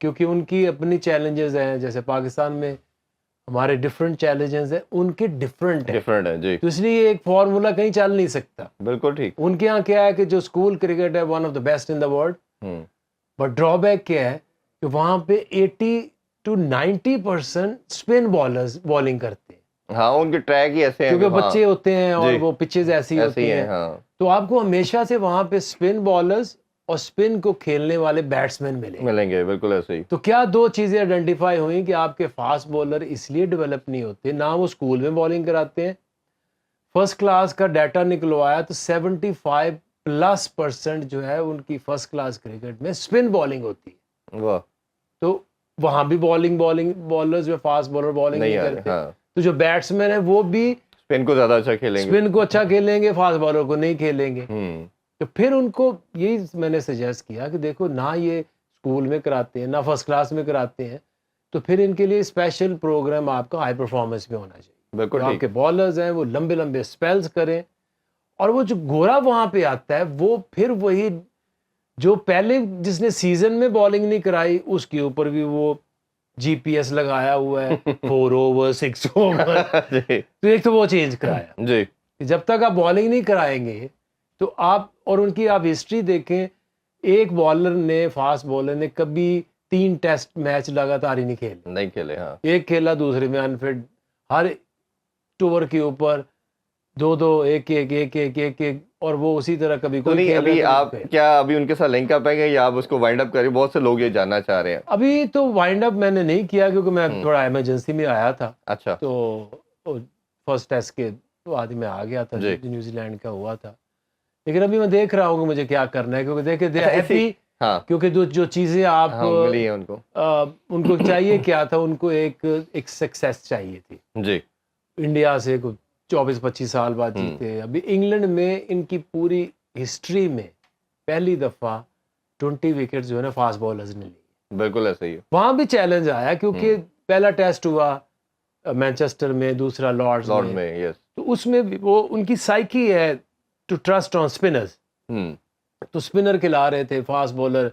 کیونکہ ان کی اپنی چیلنجز ہیں, جیسے پاکستان میں ہمارے ڈفرینٹ چیلنجز ہیں, ان کے ڈفرینٹ ہے جی, تو اس لیے ایک فارمولا کہیں چل نہیں سکتا. بالکل ٹھیک. ان کے یہاں کیا ہے کہ جو اسکول کرکٹ ہے one of the best in the world, but draw back کیا ہے کہ وہاں پہ 80 to 90% اسپن بالرز بالنگ کرتے ہیں. ہاں ان کے ٹریک ہی ایسے ہیں کیونکہ بچے ہوتے ہیں اور وہ پچز ایسی ہوتی ہیں, ہاں, تو آپ کو ہمیشہ سے وہاں پہ اسپن بالرز اور اسپن کو کھیلنے والے بیٹسمین ملیں گے, بالکل ایسے ہی. تو کیا دو چیزیں آئیڈینٹیفائی ہوئیں کہ آپ کے فاسٹ بالر اس لیے ڈیولپ نہیں ہوتے, نہ وہ اسکول میں بالنگ کراتے ہیں. فرسٹ کلاس کا ڈیٹا نکلوایا تو 75+% جو ہے ان کی فرسٹ کلاس کرکٹ میں اسپن بالنگ ہوتی ہے. واہ, تو وہاں بھی بالرز جو فاسٹ بالر بالنگ نہیں کرتے. ہاں, تو جو بیٹسمین ہیں وہ بھی اسپن کو زیادہ اچھا کھیلیں گے, اسپن کو اچھا کھیلیں گے, فاسٹ بالر کو نہیں کھیلیں گے. تو پھر ان کو یہی میں نے سجیسٹ کیا کہ دیکھو نہ یہ اسکول میں کراتے ہیں نہ فرسٹ کلاس میں کراتے ہیں, تو پھر ان کے لیے اسپیشل پروگرام آپ کا ہائی پرفارمنس میں ہونا چاہیے. بالکل آپ کے بالرز ہیں وہ لمبے لمبے اسپیلز کریں, اور وہ جو گورا وہاں پہ آتا ہے وہ پھر وہی جو پہلے جس نے سیزن میں بالنگ نہیں کرائی اس کے اوپر بھی وہ جی پی ایس لگایا ہوا ہے 4 اوور 6 اوور. تو ایک تو وہ چینج کرایا جی, جب تک آپ بالنگ نہیں کرائیں گے تو آپ, اور ان کی آپ ہسٹری دیکھیں, ایک بالر نے فاسٹ بالر نے کبھی 3 ٹیسٹ میچ لگاتار ہی نہیں کھیلے. ہاں, ایک کھیلا دوسرے میں انفٹ, ہر ٹور کے اوپر 2 1 اور وہ اسی طرح کبھی تو کوئی نہیں. کھیل ابھی آپ کیا ابھی ان کے ساتھ لنک اپ ہے یا آپ اس کو وائنڈ اپ کریں؟ بہت سے لوگ یہ جاننا چاہ رہے ہیں. ابھی تو وائنڈ اپ میں نے نہیں کیا کیونکہ میں تھوڑا ایمرجنسی میں آیا تھا. اچھا, تو فرسٹ ٹیسٹ کے بعد میں آ گیا تھا, نیوزی لینڈ کا ہوا تھا. لیکن ابھی میں دیکھ رہا ہوں کہ مجھے کیا کرنا ہے, کیونکہ دیکھیں ہیپی, کیونکہ جو چیزیں آپ ملی ہیں ان کو چاہیے کیا تھا, ان کو ایک سکسیس چاہیے تھی. جی, انڈیا سے 24-25 سال بعد جیتے. ابھی انگلینڈ میں ان کی پوری ہسٹری میں پہلی دفعہ 20 وکٹس جو ہے نا فاسٹ بالرز نے لی. بالکل ایسا ہی ہے. وہاں بھی چیلنج آیا کیونکہ پہلا ٹیسٹ ہوا مینچسٹر میں, دوسرا لارڈز میں. یس, تو اس میں بھی وہ ان کی سائیکی ہے ٹو ٹرسٹ آن اسپنرز. تو اسپنر کھلا رہے تھے, فاسٹ بالر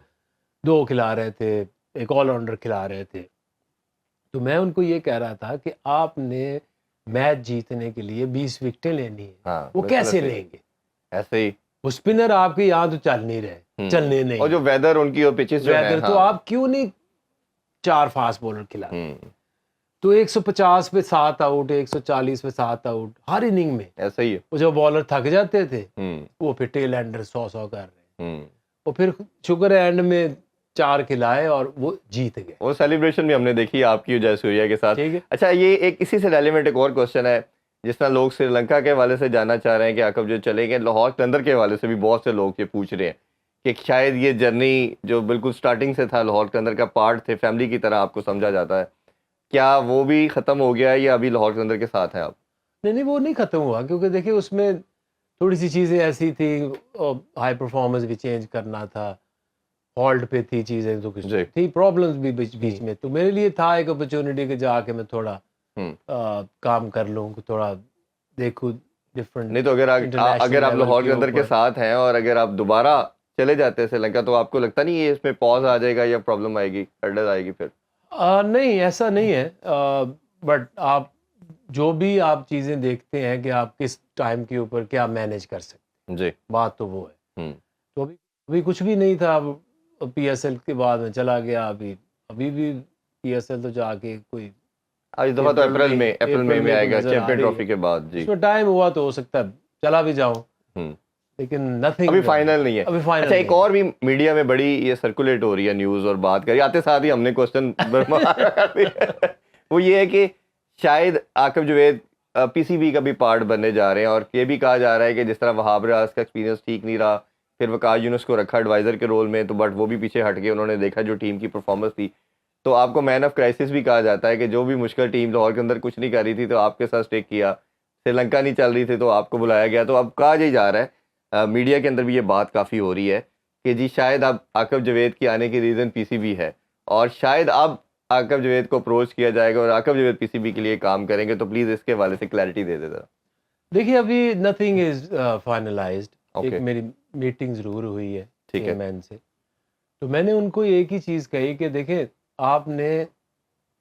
2 کھلا رہے تھے, ایک آل راؤنڈر کھلا رہے تھے. تو میں ان کو یہ کہہ رہا تھا کہ آپ نے میچ جیتنے کے لیے 20 وکٹیں لینی ہیں, وہ کیسے لیں گے؟ ایسے ہی وہ اسپنر آپ کے یہاں تو چل نہیں رہے, چلنے نہیں, اور جو ویدر ان کی اور پچز جو ہیں, تو آپ کیوں نہیں 4 فاسٹ بالر کھلا؟ تو 150 پہ 7 آؤٹ, 140 پہ 7 آؤٹ ہر اننگ میں. ایسا ہی ہے. وہ جب بالر تھک جاتے تھے وہ پھر ٹیل اینڈر 100 کر رہے ہیں, اور پھر شکر ہے اینڈ میں 4 کھلائے اور وہ جیت گئے. وہ سیلیبریشن بھی ہم نے دیکھی آپ کی وجہ سے ہوئی ہے کے ساتھ. اچھا, یہ ایک اسی سے ریلیونٹ ایک اور کوشچن ہے. جس طرح لوگ سری لنکا کے حوالے سے جاننا چاہ رہے ہیں کہ عقب جو چلے گئے, لاہور قلندر کے حوالے سے بھی بہت سے لوگ یہ پوچھ رہے ہیں کہ شاید یہ جرنی جو بالکل سٹارٹنگ سے تھا, لاہور قلندر کا پارٹ تھے, فیملی کی طرح آپ کو سمجھا جاتا ہے, کیا وہ بھی ختم ہو گیا ہے یا ابھی لاہور قلندر کے ساتھ ہیں آپ؟ نہیں, وہ نہیں ختم ہوا, کیونکہ دیکھیں اس میں تھوڑی سی چیزیں ایسی تھی, ہائی پرفارمنس بھی چینج کرنا تھا, ہالٹ پہ تھی چیزیں, تو کچھ تھی پرابلمس بھی بیچ میں. تو میرے لیے تھا ایک اپرچونٹی کہ جا کے میں تھوڑا کام کر لوں, تھوڑا دیکھوں ڈفرنٹ. نہیں تو اگر آپ لاہور قلندر کے ساتھ ہیں اور اگر آپ دوبارہ چلے جاتے ہیں سری لنکا, تو آپ کو لگتا نہیں ہے اس میں پاز آ جائے گا یا پرابلم آئے گی, ہرڈل آئے گی پھر؟ نہیں, ایسا نہیں ہے, بٹ آپ جو بھی آپ چیزیں دیکھتے ہیں کہ آپ کس ٹائم کے اوپر کیا مینیج کر سکتے ہیں. جی, بات تو وہ ہے. تو ابھی کچھ بھی نہیں تھا, پی ایس ایل کے بعد میں چلا گیا. ابھی بھی پی ایس ایل تو جا کے کوئی اس دفعہ تو اپریل میں آئے گا چیمپئن ٹرافی کے بعد. جی, اس میں ٹائم ہوا تو ہو سکتا ہے چلا بھی جاؤں, لیکن نتھنگ ابھی فائنل نہیں ہے. اچھا, ایک اور بھی میڈیا میں بڑی یہ سرکولیٹ ہو رہی ہے نیوز, اور بات کری آتے ساتھ ہی ہم نے کوشچن وہ یہ ہے کہ شاید عاقب جوید پی سی بی کا بھی پارٹ بننے جا رہے ہیں, اور یہ بھی کہا جا رہا ہے کہ جس طرح وہاب ریاض کا ایکسپیرینس ٹھیک نہیں رہا, پھر وقار یونس کو رکھا ایڈوائزر کے رول میں, تو بٹ وہ بھی پیچھے ہٹ کے انہوں نے دیکھا جو ٹیم کی پرفارمنس تھی, تو آپ کو مین آف کرائسس بھی کہا جاتا ہے کہ جو بھی مشکل ٹیم لاہور کے اندر کچھ نہیں کر رہی تھی تو آپ کے ساتھ اسٹیک کیا, سری لنکا نہیں چل رہی تھی تو آپ کو بلایا گیا. تو اب کہا یہی جا رہا ہے, میڈیا کے اندر بھی یہ بات کافی ہو رہی ہے کہ جی شاید اب عاقب جوید کی آنے کی ریزن پی سی بی ہے, اور شاید اب عاقب جوید کو اپروچ کیا جائے گا اور عاقب جوید پی سی بی کے لیے کام کریں گے. تو پلیز اس کے حوالے سے کلیئرٹی دے دے ذرا. دیکھیے, ابھی نتھنگ از فائنلائزڈ. ایک میری میٹنگ ضرور ہوئی ہے چیئرمین سے, تو میں نے ان کو ایک ہی چیز کہی کہ دیکھیں آپ نے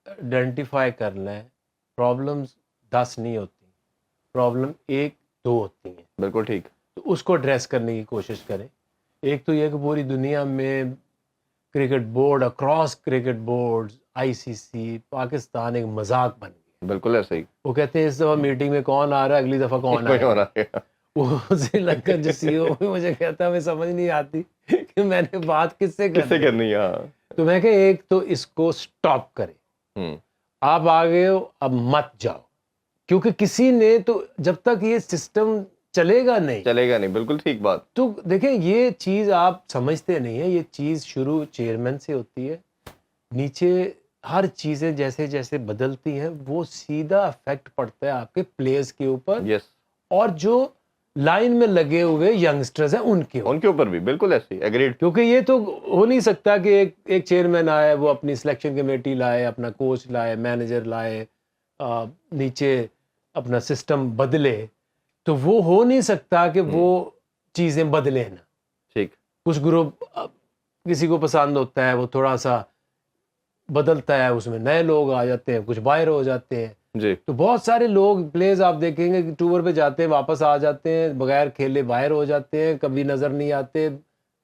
آئیڈینٹیفائی کرنا ہے پرابلمز 10 نہیں ہوتی، پرابلم 1-2 ہوتی ہیں، بالکل ٹھیک. تو اس کو ایڈریس کرنے کی کوشش کریں. ایک تو یہ کہ پوری دنیا میں cricket board, across cricket board, I C C, Pakistan ایک مذاق بن گیا. بالکل ایسے ہی. وہ کہتے ہیں اس دفعہ میٹنگ میں کون آ رہا ہے، اگلی دفعہ کون کوئی آ اور رہا آ گیا. ہے. وہ سری لنکن جو سی او مجھے کہتا ہے ہمیں سمجھ نہیں آتی کہ میں نے بات کس سے کس سے کرنی ہے. ہاں. تو میں کہ ایک تو اس کو سٹاپ کریں. ہوں. آپ آگے ہو اب مت جاؤ، کیونکہ کسی نے تو جب تک یہ سسٹم چلے گا نہیں چلے گا نہیں. بالکل ٹھیک بات. تو دیکھیں یہ چیز آپ سمجھتے نہیں ہیں. یہ چیز شروع چیئرمین سے ہوتی ہے، نیچے ہر چیزیں جیسے جیسے بدلتی ہیں وہ سیدھا افیکٹ پڑتا ہے آپ کے پلیئرز کے اوپر یس. اور جو لائن میں لگے ہوئے ینگسٹرز ہیں ان کے اوپر. ان کے اوپر بھی بالکل ایسے ہی. ایگریڈ. کیونکہ یہ تو ہو نہیں سکتا کہ ایک چیئرمین آئے، وہ اپنی سلیکشن کمیٹی لائے، اپنا کوچ لائے، مینیجر لائے، نیچے اپنا سسٹم بدلے. تو وہ ہو نہیں سکتا کہ وہ چیزیں بدلیں نا. ٹھیک. کچھ گروپ کسی کو پسند ہوتا ہے وہ تھوڑا سا بدلتا ہے، اس میں نئے لوگ آ جاتے ہیں، کچھ باہر ہو جاتے ہیں. جی. تو بہت سارے لوگ پلیز آپ دیکھیں گے کہ ٹور پہ جاتے ہیں واپس آ جاتے ہیں، بغیر کھیلے باہر ہو جاتے ہیں، کبھی نظر نہیں آتے،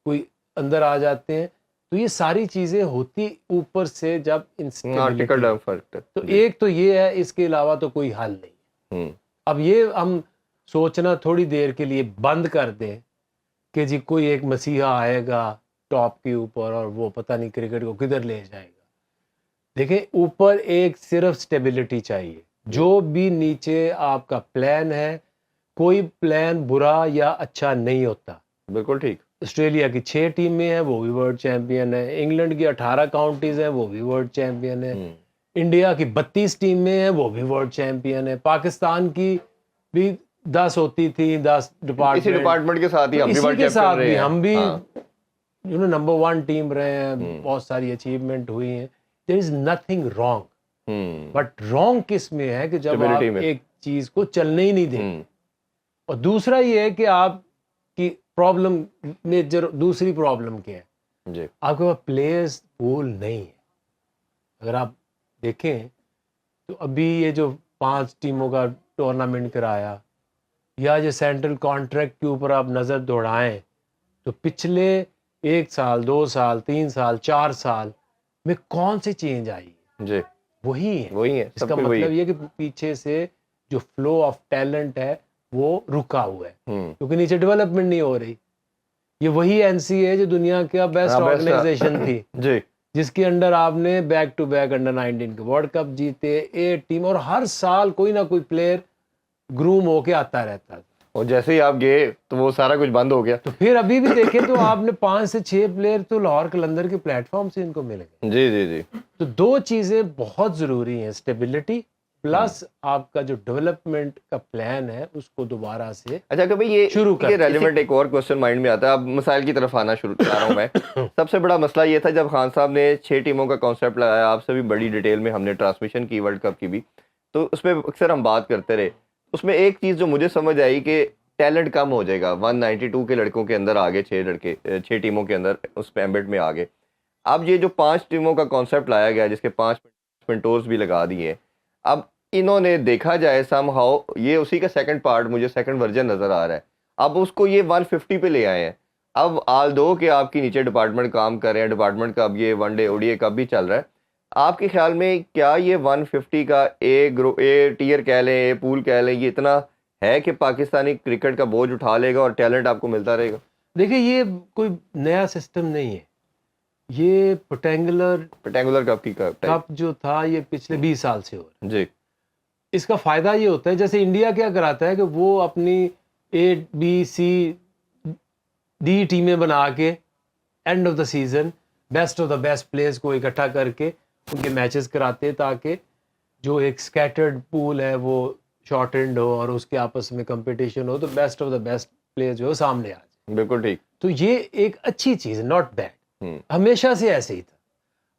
کوئی اندر آ جاتے ہیں. تو یہ ساری چیزیں ہوتی اوپر سے جب ٹکٹ انسٹیبلٹی. فرق. تو ایک تو یہ ہے، اس کے علاوہ تو کوئی حل نہیں. ہوں. اب یہ ہم سوچنا تھوڑی دیر کے لیے بند کر دیں کہ جی کوئی ایک مسیحا آئے گا ٹاپ کے اوپر اور وہ پتہ نہیں کرکٹ کو کدھر لے جائے گا. دیکھیں اوپر ایک صرف سٹیبلٹی چاہیے. جو بھی نیچے آپ کا پلان ہے، کوئی پلان برا یا اچھا نہیں ہوتا. بالکل ٹھیک. آسٹریلیا کی 6 ٹیمیں ہیں وہ بھی ورلڈ چیمپئن ہیں، انگلینڈ کی 18 کاؤنٹیز ہیں وہ بھی ورلڈ چیمپئن ہیں، انڈیا کی 32 ٹیمیں ہیں وہ بھی ورلڈ چیمپئن ہیں، پاکستان کی بھی 10 ہوتی تھی، 10 اسی ڈپارٹمنٹ کے ساتھ ہی ہم بھی اسی ورلڈ کے چیمپئن ساتھ رہے بھی ہیں. ہم بھی ہاں. نمبر 1 ٹیم رہے ہیں، بہت ساری اچیومنٹ ہوئی ہیں. There is nothing wrong. But wrong کس میں ہے کہ جب آپ ایک چیز کو چلنے ہی نہیں دیں. اور دوسرا یہ ہے کہ آپ کی پرابلم میجر دوسری پرابلم کیا ہے، جی. آپ کے پاس پلیئرز پول نہیں ہے. اگر آپ دیکھیں تو ابھی یہ جو 5 ٹیموں کا ٹورنامنٹ کرایا یا جو سینٹرل کانٹریکٹ کے اوپر آپ نظر دوڑائیں تو پچھلے 1 سال 2 سال 3 سال 4 سال میں کون سی چینج آئی؟ جی. وہی ہے. وہی ہے. اس کا مطلب یہ کہ پیچھے سے جو فلو آف ٹیلنٹ ہے وہ رکا ہوا ہے کیونکہ نیچے ڈیولپمنٹ نہیں ہو رہی. یہ وہی این سی ہے جو دنیا کا بیسٹ آرگنائزیشن تھی جی. جس کے انڈر آپ نے بیک ٹو بیک انڈر 19 کے ورلڈ کپ جیتے، 8 ٹیم، اور ہر سال کوئی نہ کوئی پلیئر گروم ہو کے آتا رہتا تھا. اور جیسے ہی آپ گئے تو وہ سارا کچھ بند ہو گیا. تو پھر ابھی بھی دیکھیں تو آپ نے 5 سے 6 پلیئر تو لاہور قلندر کے پلیٹ فارم سے ان کو مل گئے. جی جی جی. تو 2 چیزیں بہت ضروری ہیں، سٹیبلٹی پلس آپ کا جو ڈیولپمنٹ کا پلان ہے اس کو دوبارہ سے. اچھا کہ بھائی شروع یہ ریلیونٹ ایک اور کوسچن مائنڈ میں آتا ہے. اب مسائل کی طرف آنا شروع کر رہا ہوں میں. سب سے بڑا مسئلہ یہ تھا جب خان صاحب نے 6 ٹیموں کا کانسیپٹ لگایا، آپ سے بھی بڑی ڈیٹیل میں ہم نے ٹرانسمیشن کی ورلڈ کپ کی بھی، تو اس میں اکثر ہم بات کرتے رہے. اس میں ایک چیز جو مجھے سمجھ آئی کہ ٹیلنٹ کم ہو جائے گا. 192 کے لڑکوں کے اندر آگے 6 ٹیموں کے اندر اس پہ ایمبٹ میں آگے. اب یہ جو 5 ٹیموں کا کانسیپٹ لایا گیا جس کے 5 پنٹورز بھی لگا دیے، اب انہوں نے دیکھا جائے سم ہاؤ یہ اسی کا سیکنڈ پارٹ، مجھے سیکنڈ ورژن نظر آ رہا ہے. اب اس کو یہ 150 پہ لے آئے ہیں. اب آل دو کہ آپ کی نیچے ڈپارٹمنٹ کام کر رہے ہیں، ڈپارٹمنٹ کا اب یہ ون ڈے اوڈی اے کپ بھی چل رہا ہے. آپ کے خیال میں کیا یہ 150 کا اے ٹیئر کہہ لیں، اے پول کہہ لیں، یہ اتنا ہے کہ پاکستانی کرکٹ کا بوجھ اٹھا لے گا اور ٹیلنٹ آپ کو ملتا رہے گا؟ دیکھیں یہ کوئی نیا سسٹم نہیں ہے. یہ پٹینگولر کپ جو تھا یہ پچھلے 20 سال سے ہو رہا ہے. جی. اس کا فائدہ یہ ہوتا ہے جیسے انڈیا کیا کراتا ہے کہ وہ اپنی اے بی سی ڈی ٹیمیں بنا کے and of the season best of the best players کو اکٹھا کر کے ان کے میچز کراتے تاکہ جو ایک سکیٹرڈ پول ہے وہ شارٹ اینڈ ہو اور اس کے آپس میں کمپٹیشن ہو تو best of the best player جو ہے سامنے آ جائے. بالکل ٹھیک. تو یہ ایک اچھی چیز ہے، ناٹ بیڈ. ہمیشہ سے ایسے ہی تھا.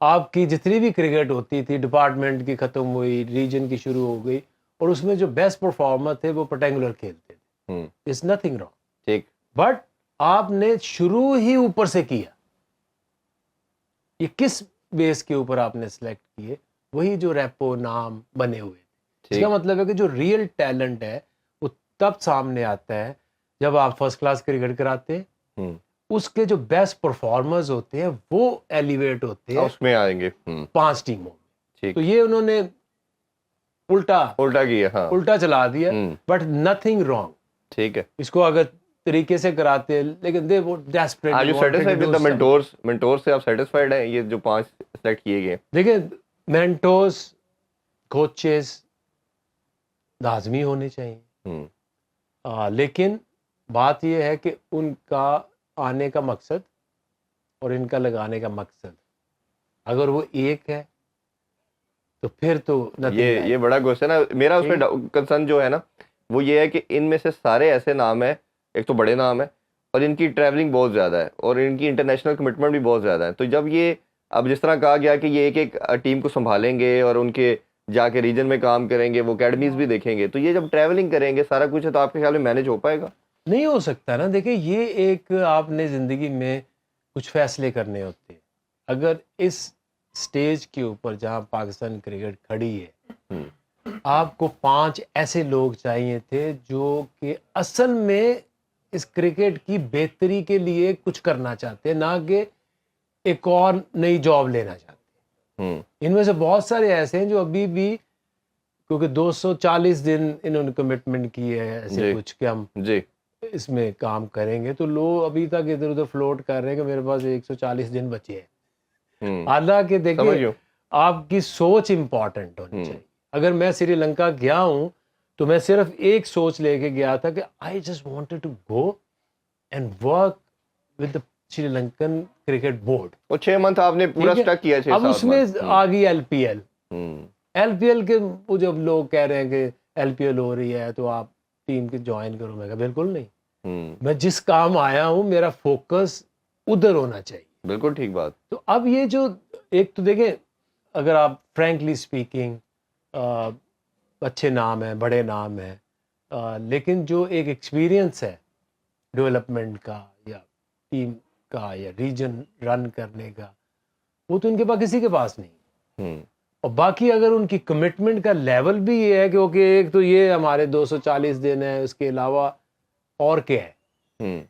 آپ کی جتنی بھی کرکٹ ہوتی تھی ڈپارٹمنٹ کی ختم ہوئی، ریجن کی شروع ہو گئی، اور اس میں جو بیسٹ پرفارمر تھے وہ پٹینگولر کھیلتے تھے. It's nothing wrong. ٹھیک. بٹ آپ نے شروع ہی اوپر سے کیا. یہ کس بیس کے اوپر آپ نے سلیکٹ کیے؟ وہی جو ریپو نام بنے ہوئے تھے. اس کا مطلب ہے کہ جو ریئل ٹیلنٹ ہے وہ تب سامنے آتا ہے جب آپ فرسٹ کلاس کرکٹ کراتے ہیں. اس کے جو بیسٹ پرفارمرز ہوتے ہیں وہ ایلیویٹ ہوتے ہیں اس میں آئیں گے 5 ٹیموں میں. تو یہ انہوں نے الٹا کیا. ہاں الٹا چلا دیا. But nothing wrong. ٹھیک ہے. اس کو اگر طریقے سے کراتے لیکن دے وہ desperate. Are you satisfied with the mentor سے؟ آپ سیٹسفائیڈ ہیں یہ جو 5 سلیکٹ کیے گئے؟ دیکھیں مینٹورز کوچز لازمی ہونے چاہیے. لیکن بات یہ ہے کہ ان کا آنے کا مقصد اور ان کا لگانے کا مقصد اگر وہ ایک ہے تو پھر تو یہ بڑا کوسچن ہے میرا. اس میں کنسرن جو ہے نا وہ یہ ہے کہ ان میں سے سارے ایسے نام ہیں, ایک تو بڑے نام ہیں اور ان کی ٹریولنگ بہت زیادہ ہے اور ان کی انٹرنیشنل کمٹمنٹ بھی بہت زیادہ ہے. تو جب یہ اب جس طرح کہا گیا کہ یہ ایک ایک ٹیم کو سنبھالیں گے اور ان کے جا کے ریجن میں کام کریں گے, وہ اکیڈمیز بھی دیکھیں گے, تو یہ جب ٹریولنگ کریں گے سارا کچھ ہے تو آپ کے خیال میں مینج ہو پائے گا؟ نہیں ہو سکتا نا. دیکھیں یہ ایک آپ نے زندگی میں کچھ فیصلے کرنے ہوتے ہیں. اگر اس سٹیج کے اوپر جہاں پاکستان کرکٹ کھڑی ہے آپ کو 5 ایسے لوگ چاہیے تھے جو کہ اصل میں اس کرکٹ کی بہتری کے لیے کچھ کرنا چاہتے ہیں, نہ کہ ایک اور نئی جاب لینا چاہتے ہیں. ان میں سے بہت سارے ایسے ہیں جو ابھی بھی کیونکہ 240 دن انہوں نے کمٹمنٹ کی ہے ایسے کچھ کہ ہم اس میں کام کریں گے, تو لوگ ابھی تک ادھر ادھر فلوٹ کر رہے ہیں کہ میرے پاس 140 دن بچے ہیں. حالانکہ دیکھیے آپ کی سوچ امپورٹنٹ ہونی چاہیے. اگر میں سری لنکا گیا ہوں تو میں صرف ایک سوچ لے کے گیا تھا کہ I just wanted to go and work with Sri Lankan cricket board. اور 6 منتھ آپ نے پورا سٹک کیا. اب اس میں آ گئی ایل پی ایل کے وہ جب لوگ کہہ رہے ہیں کہ ایل پی ایل ہو رہی ہے تو آپ ٹیم کے جوائن کرو, میں کہا بالکل نہیں. میں جس کام آیا ہوں میرا فوکس ادھر ہونا چاہیے. بالکل ٹھیک بات. تو اب یہ جو ایک تو دیکھیں اگر آپ فرینکلی اسپیکنگ اچھے نام ہیں, بڑے نام ہیں, لیکن جو ایک ایکسپیرینس ہے ڈیولپمنٹ کا یا ٹیم کا یا ریجن رن کرنے کا, وہ تو ان کے پاس کسی کے پاس نہیں. اور باقی اگر ان کی کمٹمنٹ کا لیول بھی یہ ہے کہ اوکے ایک تو یہ ہمارے 240 دن ہے, اس کے علاوہ اور کیا ہے.